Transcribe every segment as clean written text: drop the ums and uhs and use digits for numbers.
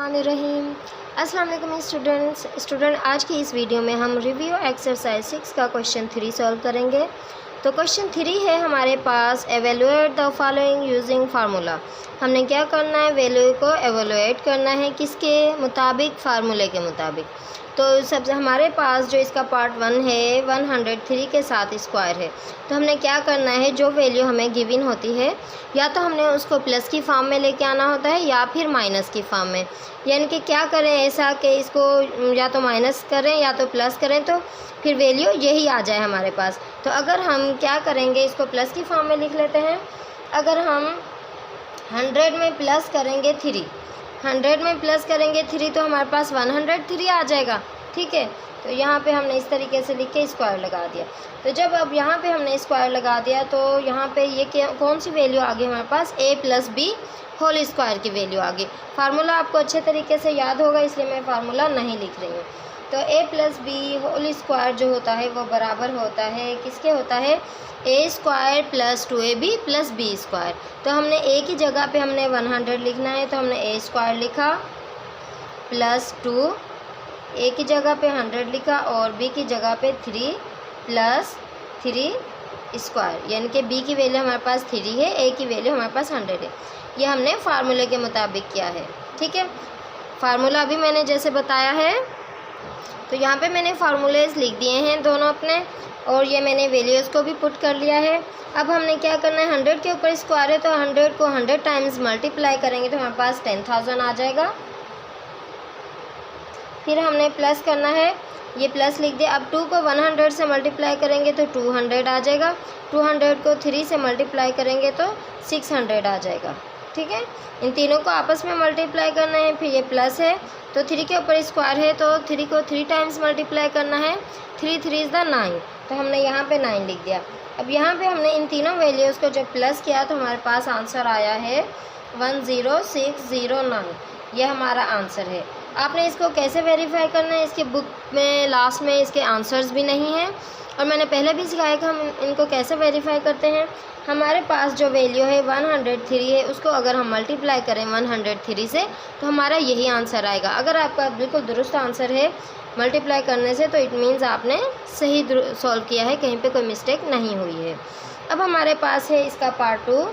बिस्मिल्लाहिर्रहमानिर्रहीम। अस्सलाम वालेकुम स्टूडेंट आज की इस वीडियो में हम रिव्यू एक्सरसाइज 6 का क्वेश्चन 3 सॉल्व करेंगे। तो क्वेश्चन 3 है हमारे पास, evaluate the following using formula. हमने क्या करना है, वैल्यू को एवेलुएट करना है किसके मुताबिक, फार्मूले के मुताबिक। तो सबसे हमारे पास जो इसका पार्ट 1 है 103 के साथ स्क्वायर है। तो हमने क्या करना है, जो वैल्यू हमें गिवन होती है या तो हमने उसको प्लस की फॉर्म में लेके आना होता है या फिर माइनस की फॉर्म में। यानी कि क्या करें ऐसा कि इसको या तो माइनस करें या तो प्लस करें, तो फिर वैल्यू यही आ जाए हमारे पास। तो अगर हम क्या करेंगे, इसको प्लस की फॉर्म में लिख लेते हैं। अगर हम 100 में प्लस करेंगे 3, 100 में प्लस करेंगे 3 तो हमारे पास 103 आ जाएगा। ठीक है, तो यहाँ पे हमने इस तरीके से लिख के स्क्वायर लगा दिया। तो जब अब यहाँ पे हमने स्क्वायर लगा दिया तो यहाँ पे ये कौन सी वैल्यू आ गई हमारे पास, a + b होल स्क्वायर की वैल्यू आ गई। फार्मूला आपको अच्छे तरीके से याद होगा इसलिए मैं फार्मूला नहीं लिख रही हूँ। तो a + b होल स्क्वायर जो होता है वो बराबर होता है किसके होता है, a² + 2ab + b²। तो हमने a की जगह पे हमने 100 लिखना है, तो हमने a² लिखा प्लस 2, a की जगह पे 100 लिखा और b की जगह पे 3 + 3²। यानी कि b की वैल्यू हमारे पास 3 है, a की वैल्यू हमारे पास 100 है। ये हमने फार्मूले के मुताबिक किया है। ठीक है, फार्मूला अभी मैंने जैसे बताया है, तो यहाँ पे मैंने फार्मूलेज लिख दिए हैं दोनों अपने, और ये मैंने वैल्यूज़ को भी पुट कर लिया है। अब हमने क्या करना है, 100 के ऊपर स्क्वायर है तो 100 को 100 टाइम्स मल्टीप्लाई करेंगे तो हमारे पास 10,000 आ जाएगा। फिर हमने प्लस करना है, ये प्लस लिख दिया। अब 2 को 100 से मल्टीप्लाई करेंगे तो 200 आ जाएगा। 200 को 3 से मल्टीप्लाई करेंगे तो 600 आ जाएगा। ठीक है, इन तीनों को आपस में मल्टीप्लाई करना है। फिर ये प्लस है तो 3 के ऊपर स्क्वायर है तो 3 को 3 टाइम्स मल्टीप्लाई करना है। 3 3 इज़ द 9, तो हमने यहाँ पे 9 लिख दिया। अब यहाँ पे हमने इन तीनों वैल्यूज़ को जब प्लस किया तो हमारे पास आंसर आया है 10609। ये हमारा आंसर है। आपने इसको कैसे वेरीफाई करना है, इसके बुक में लास्ट में इसके आंसर्स भी नहीं हैं, और मैंने पहले भी सिखाया कि हम इनको कैसे वेरीफाई करते हैं। हमारे पास जो वैल्यू है 103 है, उसको अगर हम मल्टीप्लाई करें 103 से तो हमारा यही आंसर आएगा। अगर आपका बिल्कुल दुरुस्त आंसर है मल्टीप्लाई करने से तो इट मीन्स आपने सही सॉल्व किया है, कहीं पे कोई मिस्टेक नहीं हुई है। अब हमारे पास है इसका पार्ट 2।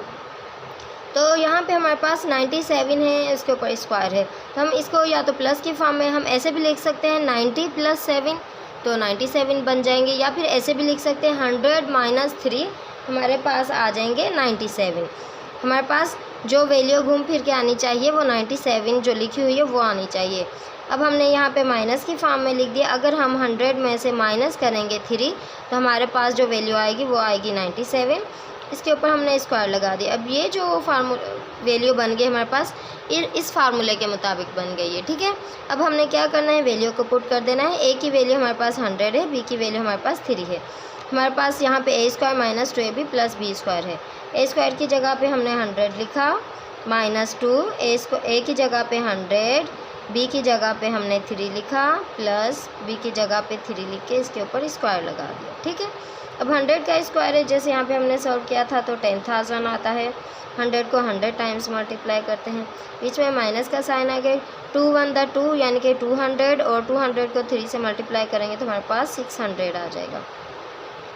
तो यहाँ पे हमारे पास 97 है, इसके ऊपर स्क्वायर है, तो हम इसको या तो प्लस की फॉर्म में हम ऐसे भी लिख सकते हैं 90 + 7 तो 97 बन जाएंगे, या फिर ऐसे भी लिख सकते हैं 100 - 3 हमारे पास आ जाएंगे 97। हमारे पास जो वैल्यू घूम फिर के आनी चाहिए वो 97 जो लिखी हुई है वो आनी चाहिए। अब हमने यहाँ पे माइनस की फॉर्म में लिख दिया। अगर हम 100 में से माइनस करेंगे 3 तो हमारे पास जो वैल्यू आएगी वो आएगी 97। इसके ऊपर हमने स्क्वायर लगा दिया। अब ये जो वैल्यू बन गई हमारे पास इस फार्मूले के मुताबिक बन गई है। ठीक है, अब हमने क्या करना है, वैल्यू को पुट कर देना है। a की वैल्यू हमारे पास 100 है, b की वैल्यू हमारे पास 3 है। हमारे पास यहाँ पे a² - 2ab + b² है। a² की जगह पे हमने 100 लिखा -2, a की जगह पे 100, b की जगह पे हमने 3 लिखा प्लस b की जगह पे 3 लिख के इसके ऊपर स्क्वायर लगा दिया। ठीक है, अब 100 का स्क्वायर है, जैसे यहाँ पे हमने सॉल्व किया था तो 10,000 आता है। 100 को 100 टाइम्स मल्टीप्लाई करते हैं, बीच में माइनस का साइन आ गया। 2 1 द 2 यानी कि 200, और 200 को 3 से मल्टीप्लाई करेंगे तो हमारे पास 600 आ जाएगा।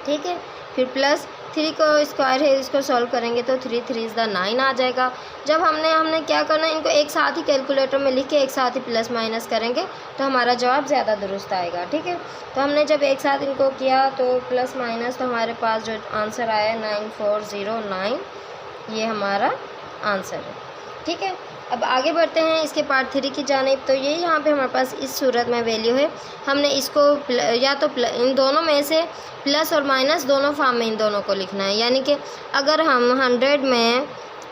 ठीक है, फिर प्लस 3 को स्क्वायर है, इसको सॉल्व करेंगे तो 3 3 इज़ द 9 आ जाएगा। जब हमने क्या करना है, इनको एक साथ ही कैलकुलेटर में लिख के एक साथ ही प्लस माइनस करेंगे तो हमारा जवाब ज़्यादा दुरुस्त आएगा। ठीक है, तो हमने जब एक साथ इनको किया तो प्लस माइनस, तो हमारे पास जो आंसर आया 9409, ये हमारा आंसर है। ठीक है, अब आगे बढ़ते हैं इसके पार्ट 3 की जानिब। तो ये यहाँ पे हमारे पास इस सूरत में वैल्यू है। हमने इसको या तो इन दोनों में से प्लस और माइनस दोनों फॉर्म में इन दोनों को लिखना है। यानी कि अगर हम 100 में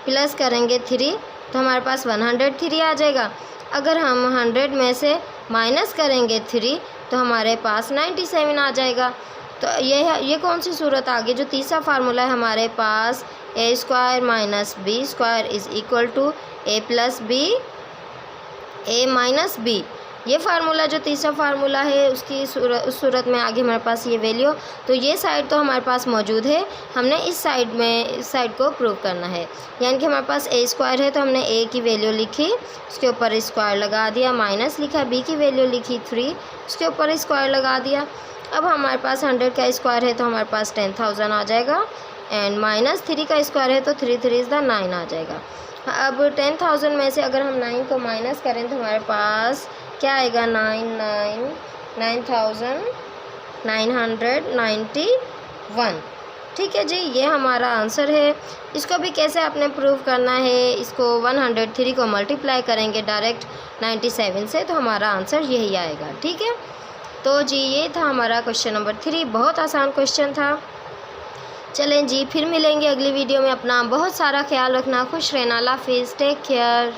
प्लस करेंगे 3 तो हमारे पास 103 आ जाएगा। अगर हम 100 में से माइनस करेंगे 3 तो हमारे पास 97 आ जाएगा। तो ये कौन सी सूरत आ गई, जो तीसरा फार्मूला है हमारे पास, a² - b² = a + b, a - b ये फार्मूला जो तीसरा फार्मूला है उसकी उस सूरत में आगे हमारे पास ये वैल्यू, तो ये साइड तो हमारे पास मौजूद है, हमने इस साइड को प्रूव करना है। यानी कि हमारे पास ए स्क्वायर है तो हमने ए की वैल्यू लिखी, उसके ऊपर स्क्वायर लगा दिया, माइनस लिखा, बी की वैल्यू लिखी 3, उसके ऊपर स्क्वायर लगा दिया। अब हमारे पास 100 का स्क्वायर है तो हमारे पास 10,000 आ जाएगा, एंड माइनस 3 का स्क्वायर है तो 3 3 इज़ द 9 आ जाएगा। अब 10,000 में से अगर हम 9 को माइनस करें तो हमारे पास क्या आएगा, 9,991। ठीक है जी, ये हमारा आंसर है। इसको भी कैसे आपने प्रूव करना है, इसको 103 को मल्टीप्लाई करेंगे डायरेक्ट 97 से, तो हमारा आंसर यही आएगा। ठीक है, तो जी ये था हमारा क्वेश्चन नंबर 3, बहुत आसान क्वेश्चन था। चलें जी, फिर मिलेंगे अगली वीडियो में। अपना बहुत सारा ख्याल रखना, खुश रहना, अल्लाह हाफिज़, टेक केयर।